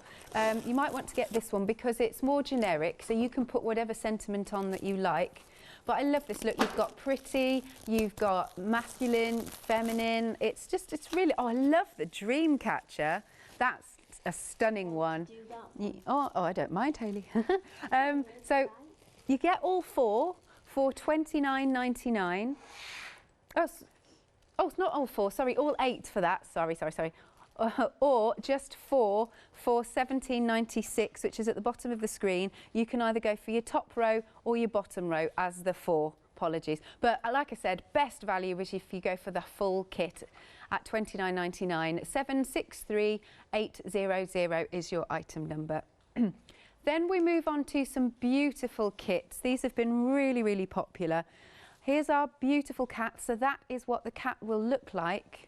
you might want to get this one because it's more generic, so you can put whatever sentiment on that you like. But I love this. Look, you've got pretty, you've got masculine, feminine. It's really, oh, I love the dream catcher. That's a stunning one. Oh, I don't mind, Hayley. So you get all 4 for £29.99. Oh, it's not all 4, sorry, all 8 for that. Sorry. Or just 4 for £17.96, which is at the bottom of the screen. You can either go for your top row or your bottom row as the 4. Apologies. But like I said, best value is if you go for the full kit at £29.99. 763800 is your item number. Then we move on to some beautiful kits. These have been really, really popular. Here's our beautiful cat. So that is what the cat will look like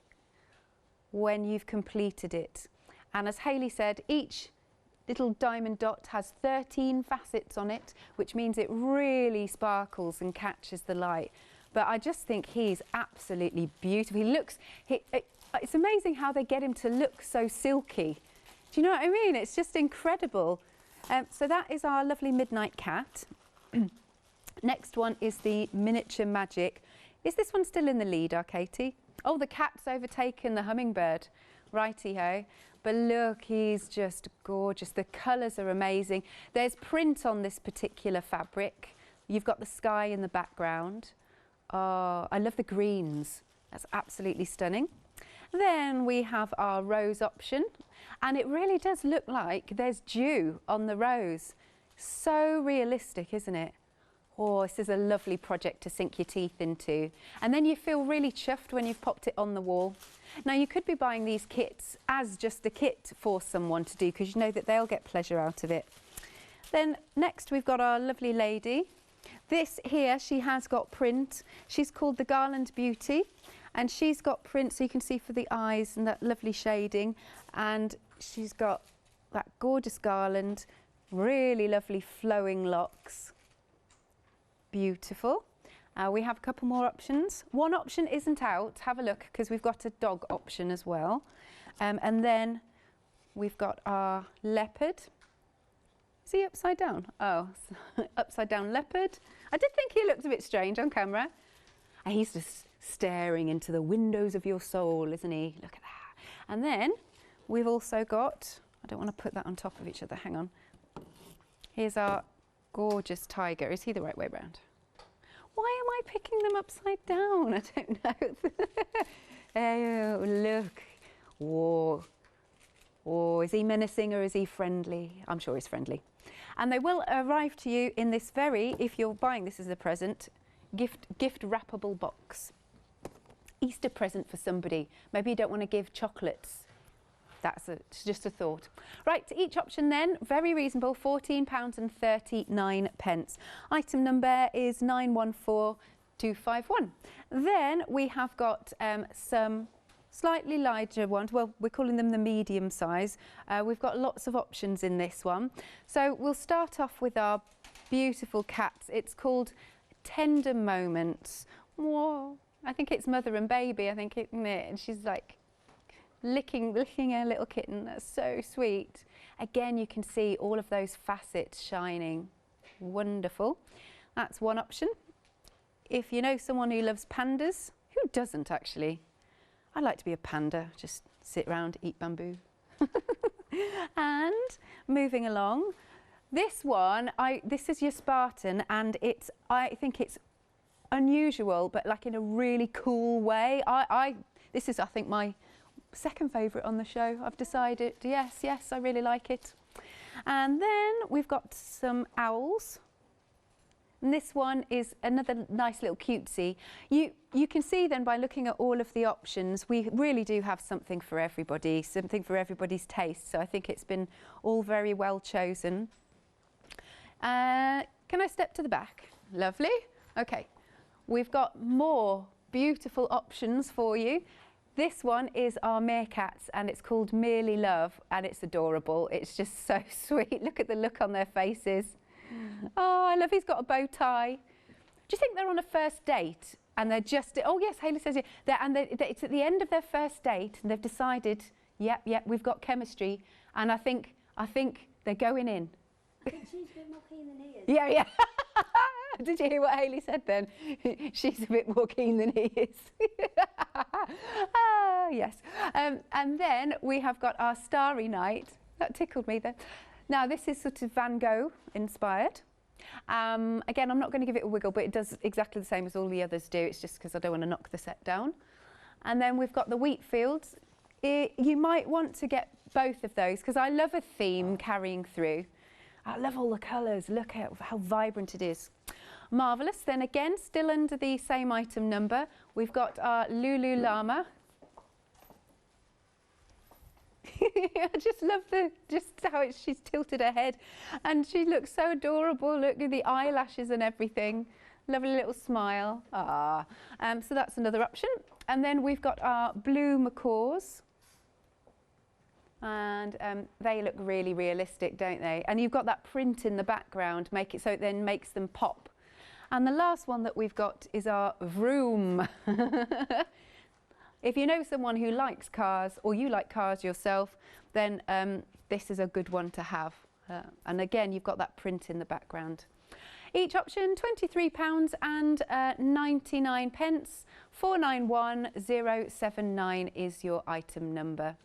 when you've completed it. And as Hayley said, each little diamond dot has 13 facets on it, which means it really sparkles and catches the light. But I just think he's absolutely beautiful. He looks, it's amazing how they get him to look so silky. Do you know what I mean? It's just incredible. So that is our lovely Midnight Cat. Next one is the Miniature Magic. Is this one still in the lead, Katie? Oh, the cat's overtaken the hummingbird. Righty-ho. But look, he's just gorgeous. The colours are amazing. There's print on this particular fabric. You've got the sky in the background. Oh, I love the greens. That's absolutely stunning. Then we have our rose option, and it really does look like there's dew on the rose. So realistic, isn't it? Oh, this is a lovely project to sink your teeth into. And then you feel really chuffed when you've popped it on the wall. Now, you could be buying these kits as just a kit for someone to do, because you know that they'll get pleasure out of it. Then next we've got our lovely lady. This here, she has got print. She's called the Garland Beauty, and she's got print so you can see for the eyes and that lovely shading. And she's got that gorgeous garland, really lovely flowing locks. Beautiful. We have a couple more options. One option isn't out. Have a look, because we've got a dog option as well. And then we've got our leopard. Is he upside down? Oh, upside down leopard. I did think he looked a bit strange on camera. And he's just staring into the windows of your soul, isn't he? Look at that. And then we've also got, I don't want to put that on top of each other, hang on. Here's our gorgeous tiger. Is he the right way round? Why am I picking them upside down? I don't know. Oh, look. Whoa. Oh, is he menacing or is he friendly? I'm sure he's friendly. And they will arrive to you in this very, if you're buying this as a present, gift wrappable box. Easter present for somebody. Maybe you don't want to give chocolates. That's just a thought. Right, to each option then, very reasonable, £14.39. Item number is 914251. Then we have got some slightly larger ones. Well, we're calling them the medium size. We've got lots of options in this one. So we'll start off with our beautiful cats. It's called Tender Moments. Whoa, I think it's mother and baby, I think, isn't it? And she's like licking her little kitten. That's so sweet. Again, you can see all of those facets shining. Wonderful. That's one option. If you know someone who loves pandas, who doesn't actually? I'd like to be a panda, just sit around, eat bamboo. And moving along, this one, this is your Spartan, and I think it's unusual, but like in a really cool way. This is, I think, my second favourite on the show. I've decided, yes, I really like it. And then we've got some owls. And this one is another nice little cutesy. You can see then by looking at all of the options, we really do have something for everybody, something for everybody's taste. So I think it's been all very well chosen. Can I step to the back? Lovely. Okay, we've got more beautiful options for you. This one is our meerkats, and it's called Merely Love, and it's adorable. It's just so sweet. Look at the look on their faces. Oh, I love he's got a bow tie. Do you think they're on a first date and they're just, oh yes, Hayley says it, it's at the end of their first date and they've decided, yep, we've got chemistry, and I think they're going in. She's a bit more keen than he is. Yeah. Did you hear what Hayley said then? She's a bit more keen than he is. Ah, yes. And then we have got our Starry Night. That tickled me there. Now, this is sort of Van Gogh inspired. Again, I'm not going to give it a wiggle, but it does exactly the same as all the others do. It's just because I don't want to knock the set down. And then we've got the wheat fields. You might want to get both of those, because I love a theme carrying through. I love all the colours. Look at how vibrant it is. Marvellous. Then again, still under the same item number, we've got our Lulu Llama. I just love just how she's tilted her head, and she looks so adorable. Look at the eyelashes and everything. Lovely little smile. Ah, so that's another option. And then we've got our blue macaws, and they look really realistic, don't they? And you've got that print in the background, make it so it then makes them pop. And the last one that we've got is our vroom. If you know someone who likes cars, or you like cars yourself, then this is a good one to have. And again, you've got that print in the background. Each option, £23.99. 491079 is your item number.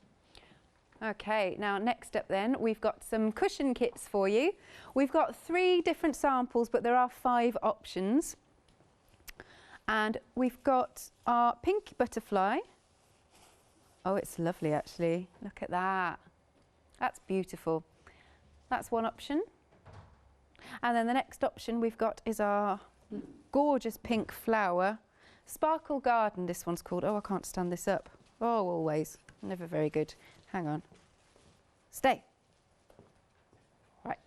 Okay, now next up then, we've got some cushion kits for you. We've got 3 different samples, but there are 5 options. And we've got our pink butterfly. Oh, it's lovely actually. Look at that. That's beautiful. That's one option. And then the next option we've got is our gorgeous pink flower. Sparkle Garden, this one's called. Oh, I can't stand this up. Oh, always. Never very good. Hang on. Stay. Right.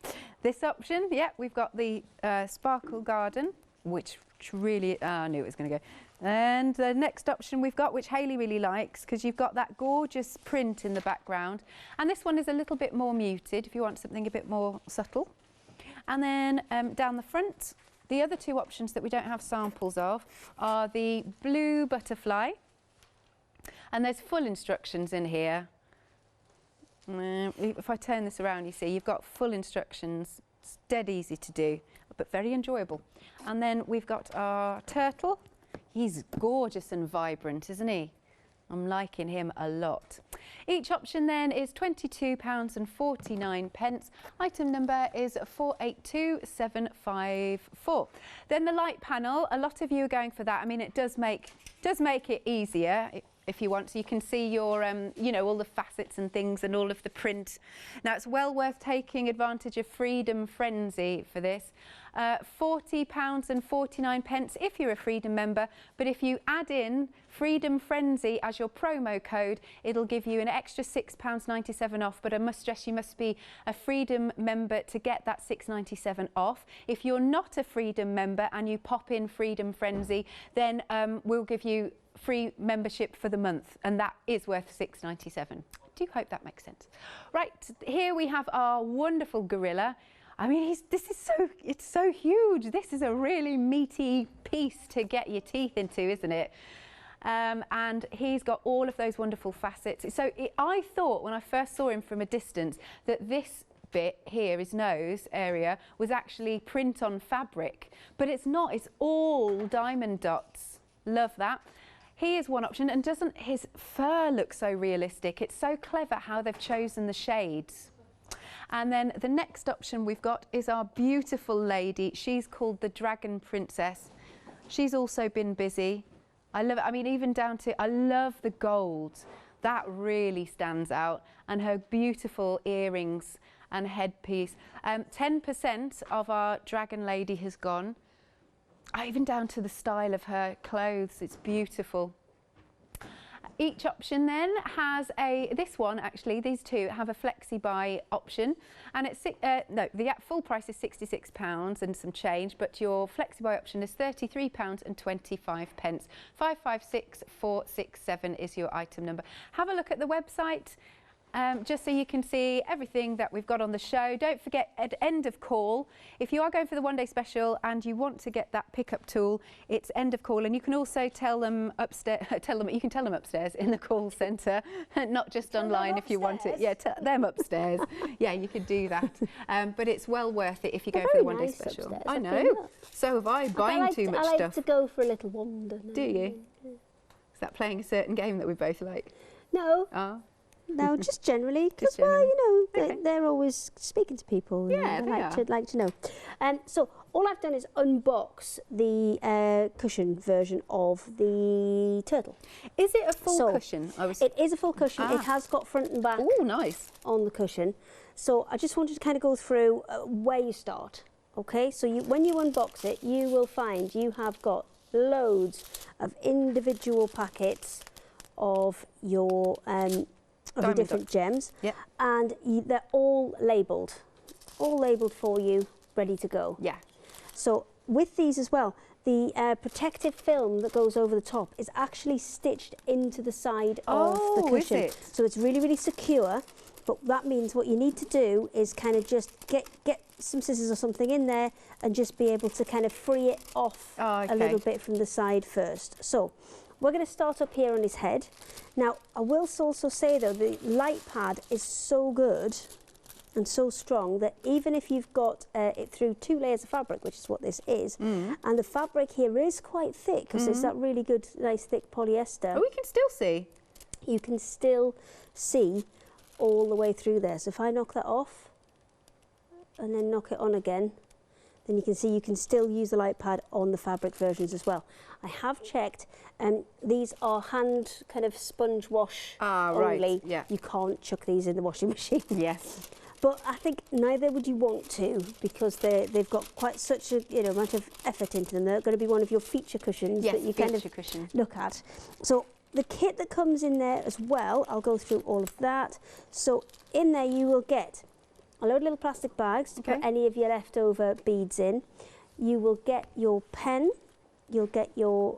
This option, yeah, we've got the Sparkle Garden, which really, I knew it was going to go. And the next option we've got, which Hayley really likes, because you've got that gorgeous print in the background. And this one is a little bit more muted, if you want something a bit more subtle. And then down the front, the other 2 options that we don't have samples of are the blue butterfly. And there's full instructions in here. If I turn this around, you see, you've got full instructions. It's dead easy to do, but very enjoyable. And then we've got our turtle. He's gorgeous and vibrant, isn't he? I'm liking him a lot. Each option then is £22.49. Item number is 482754. Then the light panel, a lot of you are going for that. I mean, it does make it easier if you want, so you can see your, you know, all the facets and things and all of the print. Now, it's well worth taking advantage of Freedom Frenzy for this. £40.49 if you're a Freedom member, but if you add in Freedom Frenzy as your promo code, it'll give you an extra £6.97 off, but I must stress you must be a Freedom member to get that £6.97 off. If you're not a Freedom member and you pop in Freedom Frenzy, then we'll give you free membership for the month, and that is worth £6.97. Do hope that makes sense. Right, here we have our wonderful gorilla. I mean, it's so huge. This is a really meaty piece to get your teeth into, isn't it? And he's got all of those wonderful facets. So I thought when I first saw him from a distance that this bit here, his nose area, was actually print on fabric, but it's not. It's all diamond dots. Love that. He is one option, and doesn't his fur look so realistic? It's so clever how they've chosen the shades. And then the next option we've got is our beautiful lady. She's called the Dragon Princess. She's also been busy. I love it. I mean, even down to, I love the gold. That really stands out. And her beautiful earrings and headpiece. 10% of our Dragon Lady has gone. Even down to the style of her clothes. It's beautiful. Each option then has this one actually, these 2 have a flexi buy option, and it's no, the full price is £66 and some change, but your flexi buy option is £33.25. 556467 is your item number. Have a look at the website. Just so you can see everything that we've got on the show. Don't forget, at end of call, if you are going for the one-day special and you want to get that pickup tool, it's end of call, and you can also tell them upstairs. You can tell them upstairs in the call centre, not just online if you want it. Yeah, tell them upstairs. Yeah, you could do that. But it's well worth it if you go for the one-day special. Upstairs. I know. So have I. Buying too much stuff. I like to go for a little wander. Do you? Is that playing a certain game that we both like? No. Oh. No, just generally, because, well, you know, they're always speaking to people. Yeah, they like to know. So all I've done is unbox the cushion version of the turtle. Is it a full cushion? It is a full cushion. It has got front and back. Oh, nice. On the cushion. So I just wanted to kind of go through where you start. Okay, so when you unbox it, you will find you have got loads of individual packets of your of the different gems. Yep. And they're all labelled for you, ready to go. Yeah. So with these as well, the protective film that goes over the top is actually stitched into the side of the cushion. Is it? So it's really, really secure. But that means what you need to do is kind of just get some scissors or something in there and just be able to kind of free it off a little bit from the side first. So we're going to start up here on his head. Now, I will also say though, the light pad is so good and so strong that even if you've got it through 2 layers of fabric, which is what this is, and the fabric here is quite thick because it's that really good, nice thick polyester. Oh, we can still see. You can still see all the way through there. So if I knock that off and then knock it on again, then you can see you can still use the light pad on the fabric versions as well. I have checked, these are hand kind of sponge wash only. Right. Yeah. You can't chuck these in the washing machine. Yes. But I think neither would you want to, because they've got quite such a amount of effort into them. They're going to be one of your feature cushions that you kind of look at. So the kit that comes in there as well, I'll go through all of that. So in there you will get a load of little plastic bags to put any of your leftover beads in. You will get your pen. You'll get your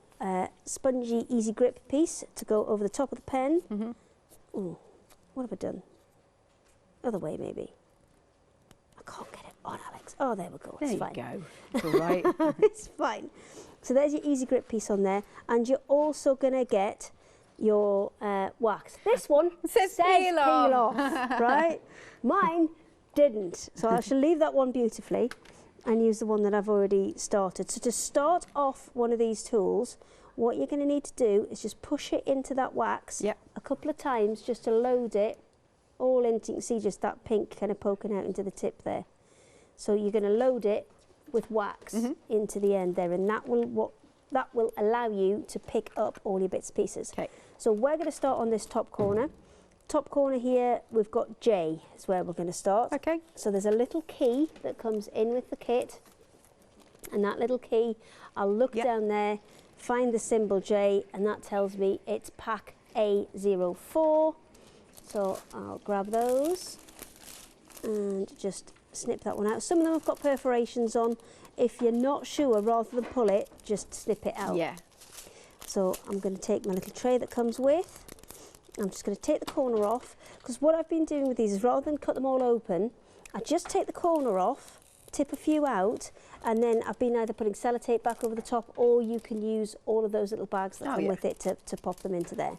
spongy easy grip piece to go over the top of the pen. Ooh, what have I done? Other way maybe. I can't get it on, Alex. Oh, there we go. It's fine. There you go. It's all right. It's fine. So there's your easy grip piece on there, and you're also going to get your wax. This one says peel off, right? Mine didn't. So I shall leave that one beautifully and use the one that I've already started. So to start off one of these tools, what you're going to need to do is just push it into that wax a couple of times just to load it all into. You can see just that pink kind of poking out into the tip there. So you're going to load it with wax into the end there, and that will allow you to pick up all your bits and pieces. Okay. So we're going to start on this top corner. Top corner here, we've got J is where we're going to start. Okay. So there's a little key that comes in with the kit, and that little key, I'll look down there, find the symbol J, and that tells me it's pack A04. So I'll grab those and just snip that one out. Some of them have got perforations on. If you're not sure, rather than pull it, just snip it out. Yeah. So I'm going to take my little tray that comes with. I'm just going to take the corner off, because what I've been doing with these is rather than cut them all open, I just take the corner off, tip a few out, and then I've been either putting sellotape back over the top, or you can use all of those little bags that come with it to pop them into there.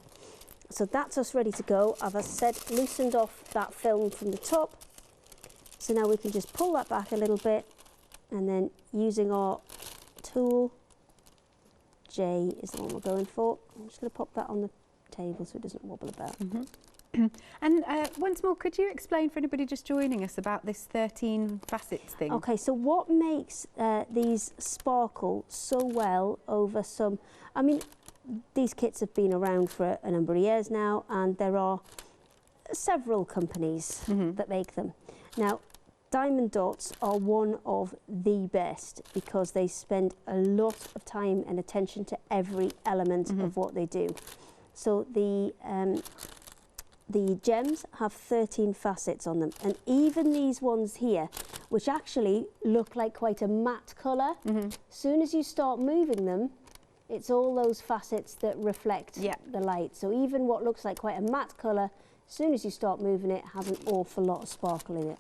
So that's us ready to go. I've, as I said, loosened off that film from the top. So now we can just pull that back a little bit, and then using our tool, J is the one we're going for. I'm just going to pop that on the table so it doesn't wobble about. And once more, could you explain for anybody just joining us about this 13 facets thing? Okay, so what makes these sparkle so well over some, I mean, these kits have been around for a number of years now, and there are several companies that make them. Now, Diamond Dots are one of the best because they spend a lot of time and attention to every element of what they do. So the gems have 13 facets on them, and even these ones here, which actually look like quite a matte colour, soon as you start moving them, it's all those facets that reflect the light. So even what looks like quite a matte colour, as soon as you start moving it, has an awful lot of sparkle in it.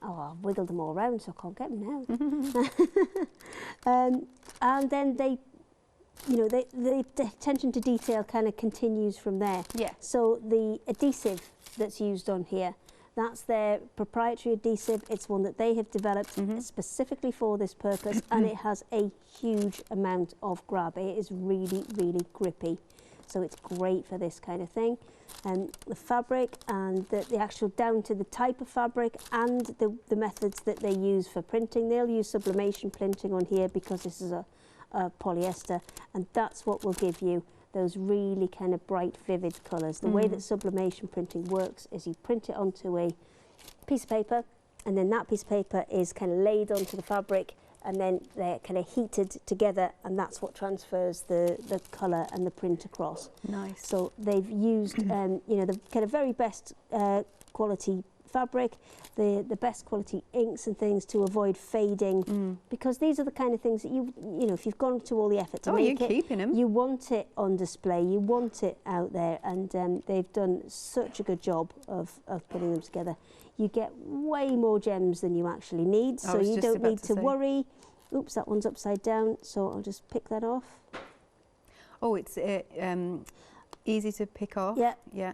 Oh, I've wiggled them all around so I can't get them out. And then they, you know, the attention to detail kind of continues from there. Yeah. So the adhesive that's used on here, that's their proprietary adhesive. It's one that they have developed specifically for this purpose, and it has a huge amount of grab. It is really, really grippy. So it's great for this kind of thing. The fabric and the actual down to the type of fabric and the methods that they use for printing. They'll use sublimation printing on here because this is a polyester, and that's what will give you those really kind of bright, vivid colours. The way that sublimation printing works is you print it onto a piece of paper, and then that piece of paper is kind of laid onto the fabric. and then they're kind of heated together, and that's what transfers the colour and the print across. Nice. So they've used, you know, the kind of very best quality fabric, the best quality inks and things to avoid fading, because these are the kind of things that you know, if you've gone to all the effort to make you're keeping them. You want it on display, you want it out there, and they've done such a good job of putting them together. You get way more gems than you actually need, so you don't need to worry. Oops, that one's upside down, so I'll just pick that off. Oh, it's easy to pick off. Yeah, yeah.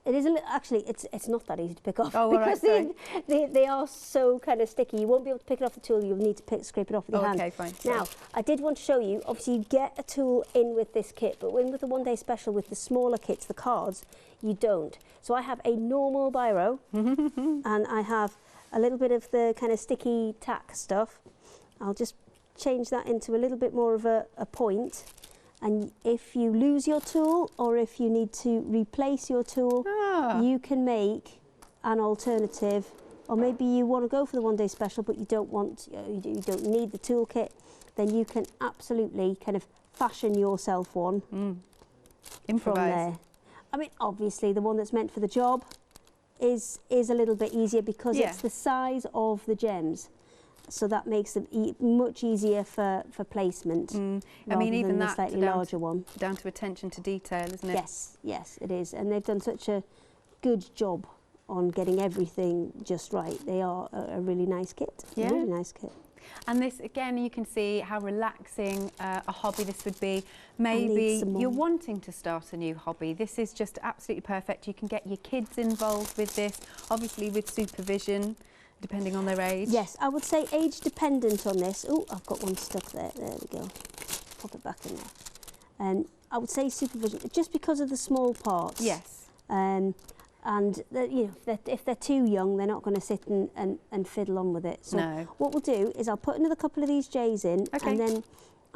It is actually. It's not that easy to pick off. Oh, because right, they are so kind of sticky. You won't be able to pick it off the tool. You'll need to scrape it off with your hand. Okay, fine. Now, I did want to show you. Obviously, you get a tool in with this kit, but with the one-day special with the smaller kits, the cards, you don't. So I have a normal biro, and I have a little bit of the kind of sticky tack stuff. I'll just change that into a little bit more of a point. And if you lose your tool, or if you need to replace your tool, you can make an alternative. Or maybe you want to go for the one-day special, but you don't want, you don't need the toolkit. Then you can absolutely kind of fashion yourself one Improvise. from there. I mean, obviously, the one that's meant for the job is a little bit easier because it's the size of the gems. So that makes them much easier for placement. I mean, even the that slightly larger one. Down to attention to detail, isn't it? Yes, yes, it is. And they've done such a good job on getting everything just right. They are a really nice kit. Yeah. A really nice kit. And this, again, you can see how relaxing a hobby this would be. Maybe you're wanting to start a new hobby. This is just absolutely perfect. You can get your kids involved with this, obviously with supervision, depending on their age. Yes, I would say age dependent on this. Oh, I've got one stuck there. There we go. Pop it back in there. I would say supervision, just because of the small parts. Yes. And you know, if they're too young, they're not going to sit and fiddle on with it. So what we'll do is I'll put another couple of these J's in, and then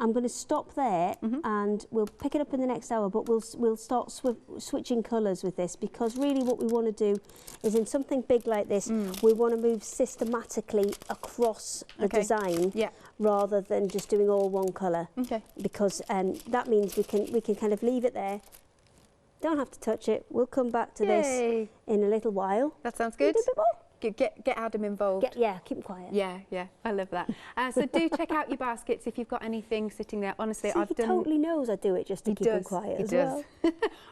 I'm going to stop there, and we'll pick it up in the next hour. But we'll start switching colours with this, because really what we want to do is, in something big like this, we want to move systematically across the design, rather than just doing all one colour. Because that means we can kind of leave it there. Don't have to touch it. We'll come back to this in a little while. That sounds good. Do a bit more. Get Adam involved. Yeah, keep him quiet. Yeah, I love that. So do check out your baskets if you've got anything sitting there. Honestly, See, he totally knows I do it just to keep him quiet as well.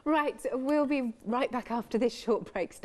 Right, we'll be right back after this short break. Stay